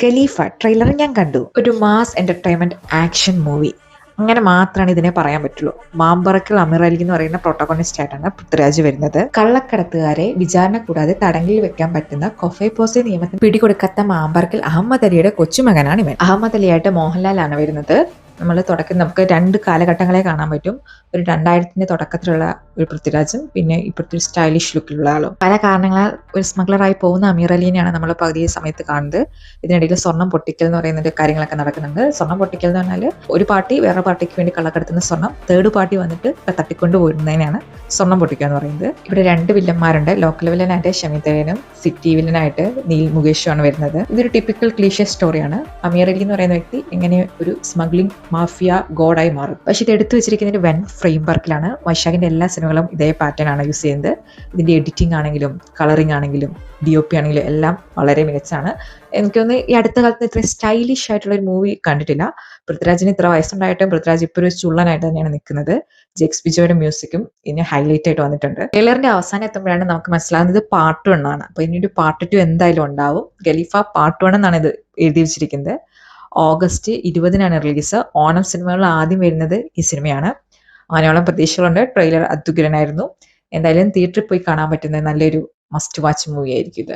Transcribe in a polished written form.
ഖലീഫ trailer ഞാൻ കണ്ടു. ഒരു മാസ് എന്റർടൈൻമെന്റ് ആക്ഷൻ മൂവി അങ്ങനെ മാത്രമാണ് ഇതിനെ പറയാൻ പറ്റുള്ളൂ. മാമ്പറക്കൽ അമീർ അലി എന്ന് പറയുന്ന പ്രോട്ടോഗോണിസ്റ്റ് ആയിട്ടാണ് പൃഥ്വിരാജ് വരുന്നത്. കള്ളക്കടത്തുകാരെ വിചാരണ കൂടാതെ തടങ്കിൽ വെക്കാൻ പറ്റുന്ന കൊഫൈപോസെ നിയമത്തിന് പിടികൊടുക്കാത്ത മാമ്പറക്കൽ അഹമ്മദ് അലിയുടെ കൊച്ചുമകനാണ് ഇവൻ. അഹമ്മദ് അലിയായിട്ട് മോഹൻലാലാണ് വരുന്നത്. നമ്മൾ തുടക്കം നമുക്ക് 2 കാലഘട്ടങ്ങളെ കാണാൻ പറ്റും. ഒരു 2000ത്തിന്റെ തുടക്കത്തിലുള്ള ഒരു പൃഥ്വിരാജും പിന്നെ ഇപ്പോഴത്തെ ഒരു സ്റ്റൈലിഷ് ലുക്കിലുള്ള ആളും. പല കാരണങ്ങളാൽ ഒരു സ്മഗ്ലറായി പോകുന്ന അമീർ അലീനെയാണ് നമ്മൾ പകുതി സമയത്ത് കാണുന്നത്. ഇതിനിടയിൽ സ്വർണം പൊട്ടിക്കൽ എന്ന് പറയുന്ന കാര്യങ്ങളൊക്കെ നടക്കുന്നുണ്ട്. സ്വർണം പൊട്ടിക്കൽ എന്ന് പറഞ്ഞാൽ ഒരു പാർട്ടി വേറെ പാർട്ടിക്ക് വേണ്ടി കള്ളക്കടത്തുന്ന സ്വർണം തേർഡ് പാർട്ടി വന്നിട്ട് തട്ടിക്കൊണ്ട് പോരുന്നതിനാണ് സ്വർണം പൊട്ടിക്കുക എന്ന് പറയുന്നത്. ഇവിടെ 2 വില്ലന്മാരുണ്ട്. ലോക്കൽ വില്ലനായിട്ട് ഷമിതേനും സിറ്റി വില്ലനായിട്ട് നീൽ മുകേഷുമാണ് വരുന്നത്. ഇതൊരു ടിപ്പിക്കൽ ക്ലീഷേ സ്റ്റോറിയാണ്. അമീർ അലി എന്ന് പറയുന്ന വ്യക്തി എങ്ങനെ ഒരു സ്മഗ്ലിംഗ് മാഫിയ ഗോഡായി മാറും. പക്ഷെ ഇത് എടുത്തു വെച്ചിരിക്കുന്നത് വൻ ഫ്രെയിം വർക്കിലാണ്. വൈശാഖിന്റെ എല്ലാ സിനിമകളും ഇതേ പാറ്റേൺ ആണ് യൂസ് ചെയ്യുന്നത്. ഇതിന്റെ എഡിറ്റിംഗ് ആണെങ്കിലും കളറിംഗ് ആണെങ്കിലും DOP ആണെങ്കിലും എല്ലാം വളരെ മികച്ചാണ്. എനിക്കൊന്ന് ഈ അടുത്ത കാലത്ത് ഇത്ര സ്റ്റൈലിഷ് ആയിട്ടുള്ള ഒരു മൂവി കണ്ടിട്ടില്ല. പൃഥ്വിരാജിന് ഇത്ര വയസ്സുണ്ടായിട്ടും പൃഥ്വിരാജ് ഇപ്പോൾ ഒരു ചുള്ളനായിട്ട് തന്നെയാണ് നിൽക്കുന്നത്. ജെക്സ് ബിജോയുടെ മ്യൂസിക്കും ഇതിന് ഹൈലൈറ്റ് ആയിട്ട് വന്നിട്ടുണ്ട്. ട്രെയിലറിന്റെ അവസാനം എത്തുമ്പോഴാണ് നമുക്ക് മനസ്സിലാകുന്നത് പാർട്ട് 1 ആണ്. അപ്പൊ ഇനി ഒരു പാർട്ട് 2 എന്തായാലും ഉണ്ടാവും. ഖലീഫ പാർട്ട് 1 എന്നാണ് ഇത് എഴുതി വെച്ചിരിക്കുന്നത്. August 20-നാണ് release. ഓണം സിനിമകളിൽ ആദ്യം വരുന്നത് ഈ സിനിമയാണ്. അങ്ങനെയോളം പ്രതീക്ഷകളുണ്ട്. ട്രെയിലർ അത്യുഗ്രനായിരുന്നു. എന്തായാലും തിയേറ്ററിൽ പോയി കാണാൻ പറ്റുന്ന നല്ലൊരു മസ്റ്റ് വാച്ച് മൂവി ആയിരിക്കും ഇത്.